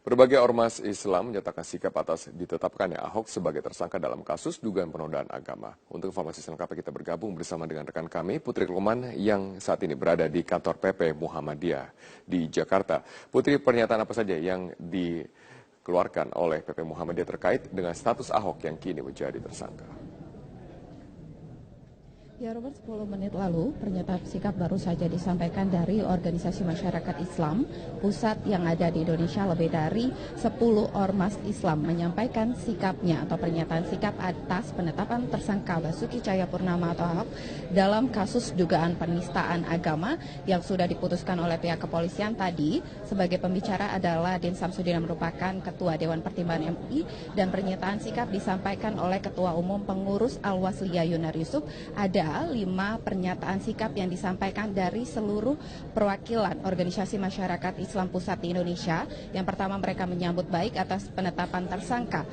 Berbagai ormas Islam menyatakan sikap atas ditetapkannya Ahok sebagai tersangka dalam kasus dugaan penodaan agama. Untuk informasi selengkapnya kita bergabung bersama dengan rekan kami, Putri Luman, yang saat ini berada di kantor PP Muhammadiyah di Jakarta. Putri, pernyataan apa saja yang dikeluarkan oleh PP Muhammadiyah terkait dengan status Ahok yang kini menjadi tersangka? Ya Robert, 10 menit lalu pernyataan sikap baru saja disampaikan dari organisasi masyarakat Islam pusat yang ada di Indonesia. Lebih dari 10 ormas Islam menyampaikan sikapnya atau pernyataan sikap atas penetapan tersangka Basuki Cahayapurnama atau Ahok dalam kasus dugaan penistaan agama yang sudah diputuskan oleh pihak kepolisian. Tadi sebagai pembicara adalah Din Samsudin yang merupakan Ketua Dewan Pertimbangan MUI, dan pernyataan sikap disampaikan oleh Ketua Umum Pengurus Al-Wasliyah Yunar Yusuf. Ada 5 pernyataan sikap yang disampaikan dari seluruh perwakilan organisasi masyarakat Islam pusat di Indonesia. Yang pertama, mereka menyambut baik atas penetapan tersangka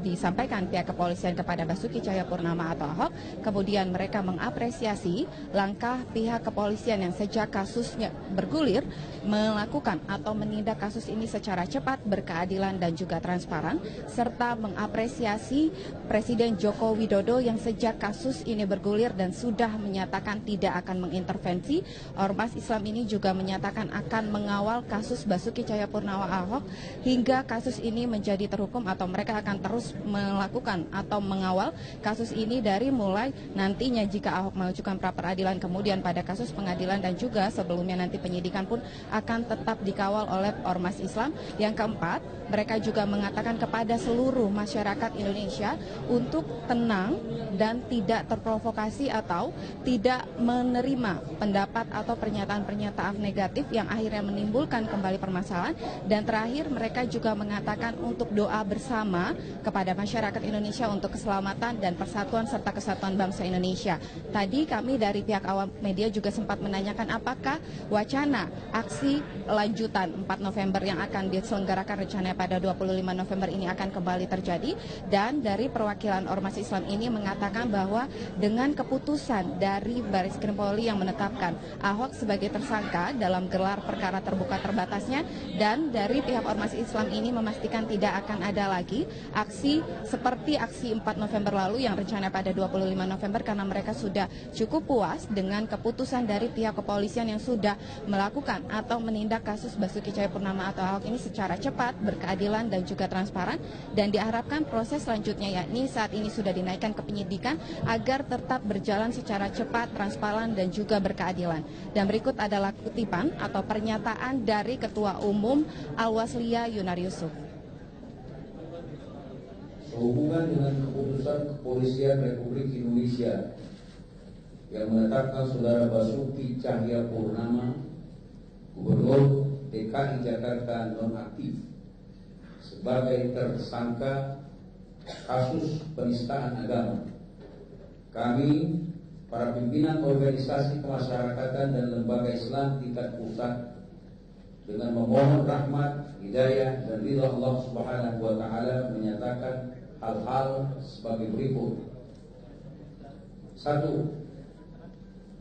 disampaikan pihak kepolisian kepada Basuki Cahayapurnama atau Ahok. Kemudian mereka mengapresiasi langkah pihak kepolisian yang sejak kasusnya bergulir melakukan atau menindak kasus ini secara cepat, berkeadilan dan juga transparan, serta mengapresiasi Presiden Joko Widodo yang sejak kasus ini bergulir dan sudah menyatakan tidak akan mengintervensi. Ormas Islam ini juga menyatakan akan mengawal kasus Basuki Cahayapurnama Ahok hingga kasus ini menjadi terhukum, atau mereka akan terus melakukan atau mengawal kasus ini dari mulai nantinya jika Ahok mengajukan pra peradilan, kemudian pada kasus pengadilan, dan juga sebelumnya nanti penyidikan pun akan tetap dikawal oleh ormas Islam. Yang keempat, mereka juga mengatakan kepada seluruh masyarakat Indonesia untuk tenang dan tidak terprovokasi atau tidak menerima pendapat atau pernyataan-pernyataan negatif yang akhirnya menimbulkan kembali permasalahan. Dan terakhir, mereka juga mengatakan untuk doa bersama kepada masyarakat Indonesia untuk keselamatan dan persatuan serta kesatuan bangsa Indonesia. Tadi kami dari pihak awam media juga sempat menanyakan apakah wacana aksi lanjutan 4 November yang akan diselenggarakan rencananya pada 25 November ini akan kembali terjadi. Dan dari perwakilan ormas Islam ini mengatakan bahwa dengan keputusan dari Baris Krim Polri yang menetapkan Ahok sebagai tersangka dalam gelar perkara terbuka terbatasnya, dan dari pihak ormas Islam ini memastikan tidak akan ada lagi aksi seperti aksi 4 November lalu yang rencana pada 25 November, karena mereka sudah cukup puas dengan keputusan dari pihak kepolisian yang sudah melakukan atau menindak kasus Basuki Cahayapurnama atau Ahok ini secara cepat, berkeadilan dan juga transparan, dan diharapkan proses selanjutnya yakni saat ini sudah dinaikkan ke penyidikan agar tetap berjalan secara cepat, transparan dan juga berkeadilan. Dan berikut adalah kutipan atau pernyataan dari Ketua Umum Al-Wasliyah Yunar Yusuf. Sehubungan dengan keputusan Kepolisian Republik Indonesia yang menetapkan Saudara Basuki Cahayapurnama, Gubernur DKI Jakarta nonaktif, sebagai tersangka kasus penistaan agama, kami, para pimpinan organisasi kemasyarakatan dan lembaga Islam tingkat pusat, dengan memohon rahmat, hidayah dan ridha Allah Subhanahu wa Ta'ala, menyatakan hal-hal sebagai berikut. 1.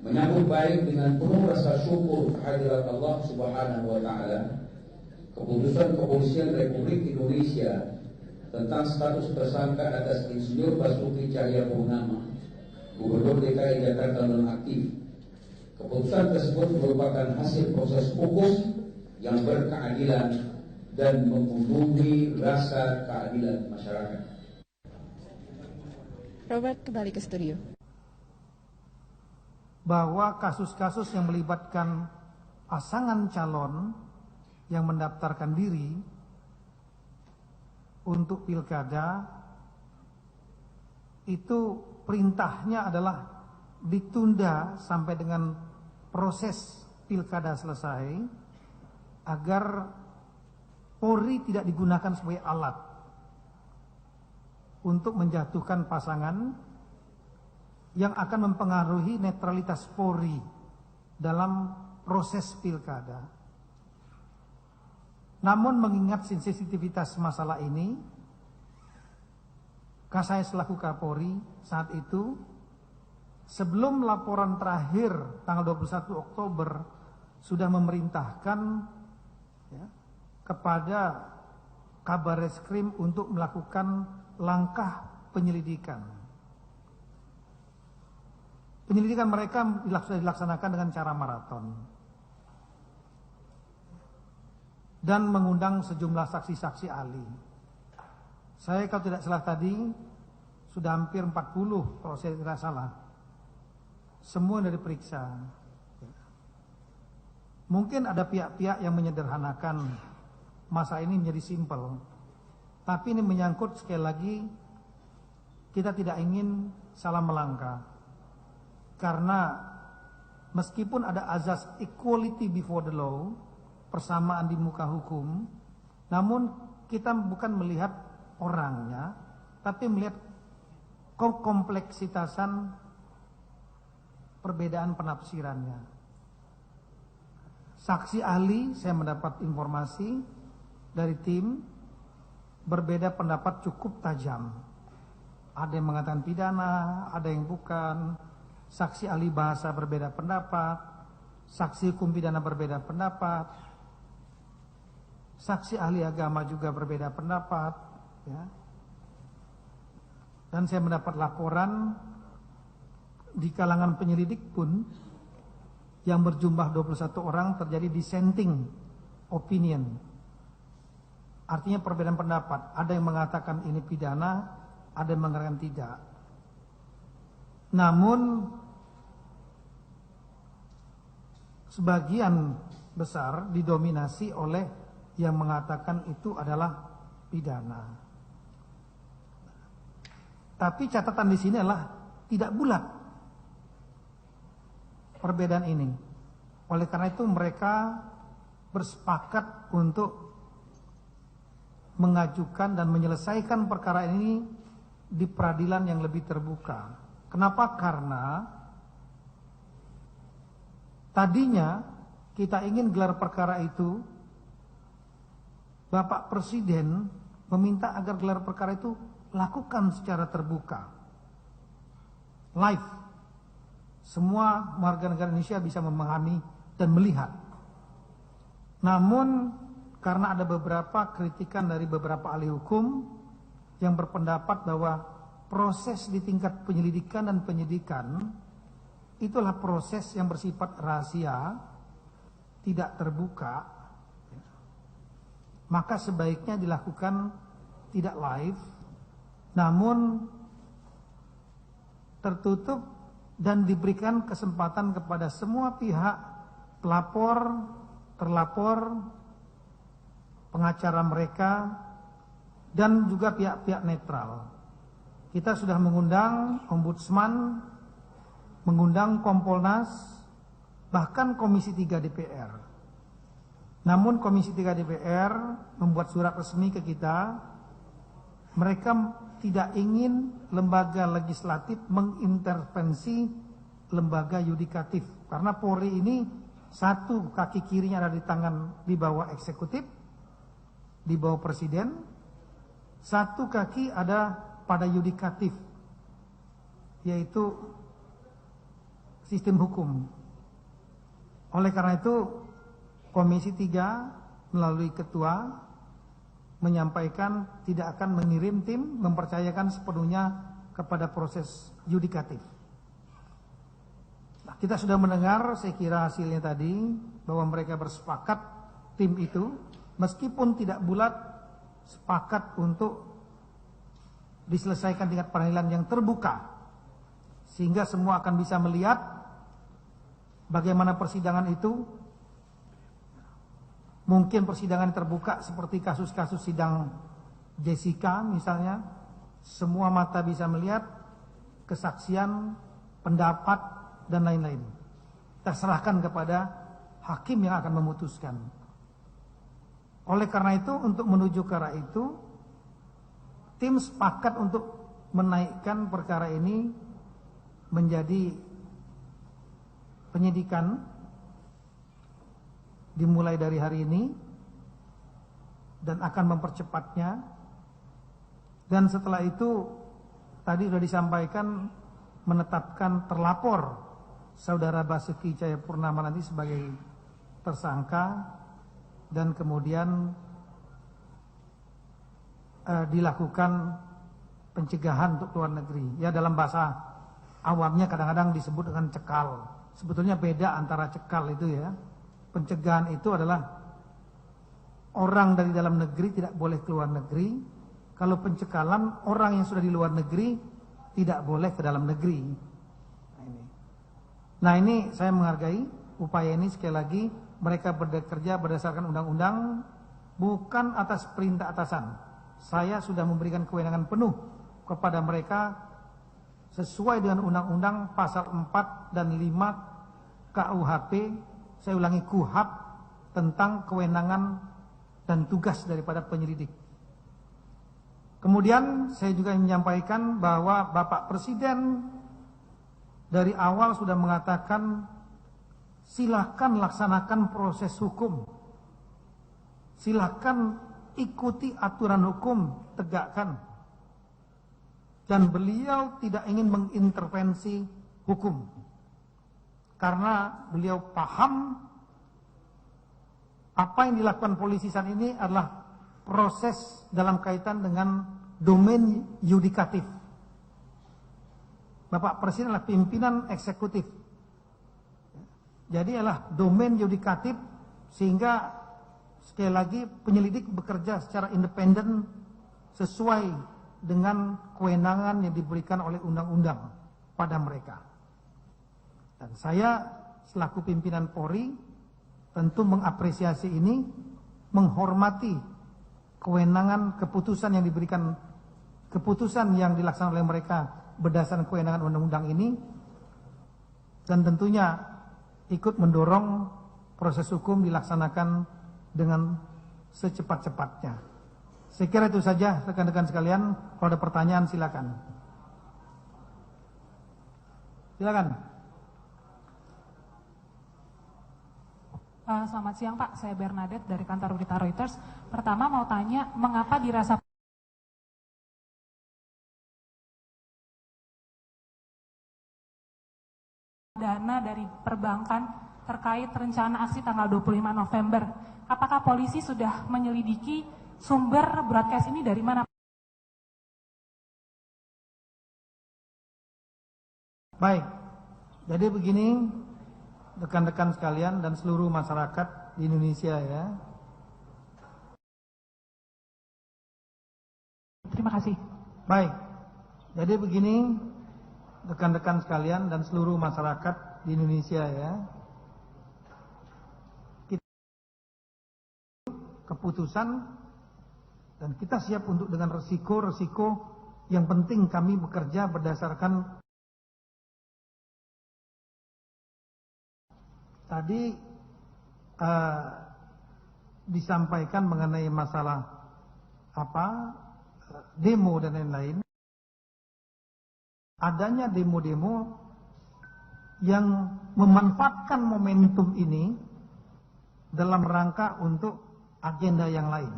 Menyambut baik dengan penuh rasa syukur kehadirat Allah Subhanahu wa Ta'ala keputusan Kepolisian Republik Indonesia tentang status tersangka atas Insinyur Basuki Cahayapurnama, Gubernur DKI Jakarta nonaktif. Keputusan tersebut merupakan hasil proses hukum yang berkeadilan dan memenuhi rasa keadilan masyarakat. Robert, kembali ke studio. Bahwa kasus-kasus yang melibatkan pasangan calon yang mendaftarkan diri untuk pilkada itu perintahnya adalah ditunda sampai dengan proses pilkada selesai, agar Polri tidak digunakan sebagai alat untuk menjatuhkan pasangan yang akan mempengaruhi netralitas Polri dalam proses pilkada. Namun mengingat sensitivitas masalah ini, saya selaku Kapolri saat itu, sebelum laporan terakhir tanggal 21 Oktober sudah memerintahkan kepada Kabareskrim untuk melakukan langkah penyelidikan. Penyelidikan mereka sudah dilaksanakan dengan cara maraton dan mengundang sejumlah saksi-saksi ahli. Saya kalau tidak salah tadi sudah hampir 40 kalau saya tidak salah. Semua sudah diperiksa. Mungkin ada pihak-pihak yang menyederhanakan masa ini menjadi simpel. Tapi ini menyangkut sekali lagi, kita tidak ingin salah melangkah. Karena meskipun ada azas equality before the law, persamaan di muka hukum, namun kita bukan melihat orangnya, tapi melihat kompleksitasan perbedaan penafsirannya. Saksi ahli, saya mendapat informasi dari tim, berbeda pendapat cukup tajam. Ada yang mengatakan pidana, ada yang bukan. Saksi ahli bahasa berbeda pendapat, saksi hukum pidana berbeda pendapat, saksi ahli agama juga berbeda pendapat, ya. Dan saya mendapat laporan di kalangan penyelidik pun yang berjumlah 21 orang terjadi dissenting opinion. Artinya perbedaan pendapat. Ada yang mengatakan ini pidana, ada yang mengatakan tidak. Namun sebagian besar didominasi oleh yang mengatakan itu adalah pidana. Tapi catatan di sini adalah tidak bulat perbedaan ini. Oleh karena itu mereka bersepakat untuk mengajukan dan menyelesaikan perkara ini di peradilan yang lebih terbuka. Kenapa? Karena tadinya kita ingin gelar perkara itu, Bapak Presiden meminta agar gelar perkara itu lakukan secara terbuka, live. Semua warga negara Indonesia bisa memahami dan melihat. Namun karena ada beberapa kritikan dari beberapa ahli hukum yang berpendapat bahwa proses di tingkat penyelidikan dan penyidikan itulah proses yang bersifat rahasia, tidak terbuka, maka sebaiknya dilakukan tidak live, namun tertutup dan diberikan kesempatan kepada semua pihak, pelapor, terlapor, pengacara mereka, dan juga pihak-pihak netral. Kita sudah mengundang Ombudsman, mengundang Kompolnas, bahkan Komisi 3 DPR. Namun Komisi 3 DPR membuat surat resmi ke kita, mereka tidak ingin lembaga legislatif mengintervensi lembaga yudikatif. Karena Polri ini satu kaki kirinya ada di tangan di bawah eksekutif, di bawah presiden, satu kaki ada pada yudikatif, yaitu sistem hukum. Oleh karena itu Komisi 3 melalui ketua menyampaikan tidak akan mengirim tim, mempercayakan sepenuhnya kepada proses yudikatif. Nah, kita sudah mendengar, saya kira hasilnya tadi, bahwa mereka bersepakat, tim itu meskipun tidak bulat, sepakat untuk diselesaikan tingkat peradilan yang terbuka, sehingga semua akan bisa melihat bagaimana persidangan itu. Mungkin persidangan terbuka seperti kasus-kasus sidang Jessica misalnya, semua mata bisa melihat kesaksian, pendapat, dan lain-lain. Kita serahkan kepada hakim yang akan memutuskan. Oleh karena itu, untuk menuju ke arah itu, tim sepakat untuk menaikkan perkara ini menjadi penyidikan dimulai dari hari ini dan akan mempercepatnya. Dan setelah itu tadi sudah disampaikan menetapkan terlapor Saudara Basuki Cahayapurnama nanti sebagai tersangka, dan kemudian dilakukan pencegahan untuk keluar negeri. Ya, dalam bahasa awamnya kadang-kadang disebut dengan cekal. Sebetulnya beda antara cekal itu ya. Pencegahan itu adalah orang dari dalam negeri tidak boleh keluar negeri. Kalau pencekalan, orang yang sudah di luar negeri tidak boleh ke dalam negeri. Nah ini saya menghargai upaya ini. Sekali lagi, mereka bekerja berdasarkan undang-undang, bukan atas perintah atasan. Saya sudah memberikan kewenangan penuh kepada mereka sesuai dengan undang-undang pasal 4 dan 5 KUHP, saya ulangi KUHP, tentang kewenangan dan tugas daripada penyelidik. Kemudian saya juga menyampaikan bahwa Bapak Presiden dari awal sudah mengatakan silakan laksanakan proses hukum, silakan ikuti aturan hukum, tegakkan. Dan beliau tidak ingin mengintervensi hukum, karena beliau paham apa yang dilakukan polisi saat ini adalah proses dalam kaitan dengan domain yudikatif. Bapak Presiden adalah pimpinan eksekutif, jadi adalah domain yudikatif, sehingga sekali lagi penyelidik bekerja secara independen sesuai dengan kewenangan yang diberikan oleh undang-undang pada mereka. Dan saya selaku pimpinan Polri tentu mengapresiasi ini, menghormati kewenangan keputusan yang diberikan, keputusan yang dilaksanakan oleh mereka berdasarkan kewenangan undang-undang ini, dan tentunya ikut mendorong proses hukum dilaksanakan dengan secepat-cepatnya. Saya kira itu saja rekan-rekan sekalian. Kalau ada pertanyaan silakan. Silakan. Selamat siang Pak, saya Bernadette dari kantor berita Reuters. Pertama mau tanya, mengapa dirasa dana dari perbankan terkait rencana aksi tanggal 25 November? Apakah polisi sudah menyelidiki sumber broadcast ini dari mana? Baik, jadi begini rekan-rekan sekalian dan seluruh masyarakat di Indonesia ya. Terima kasih. Baik, jadi begini rekan-rekan sekalian dan seluruh masyarakat di Indonesia ya. Kita keputusan dan kita siap untuk dengan resiko-resiko. Yang penting kami bekerja berdasarkan tadi disampaikan mengenai masalah demo dan lain-lain. Adanya demo-demo yang memanfaatkan momentum ini dalam rangka untuk agenda yang lain.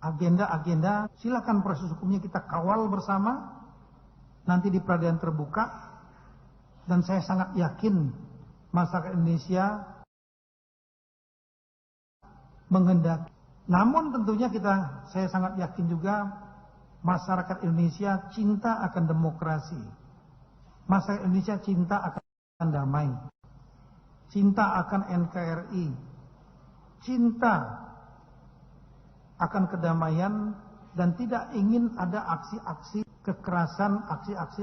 Agenda-agenda, silakan proses hukumnya kita kawal bersama nanti di peradilan terbuka, dan saya sangat yakin masyarakat Indonesia menghendaki. Namun tentunya saya sangat yakin juga masyarakat Indonesia cinta akan demokrasi, masyarakat Indonesia cinta akan damai, cinta akan NKRI, cinta akan kedamaian, dan tidak ingin ada aksi-aksi kekerasan, aksi-aksi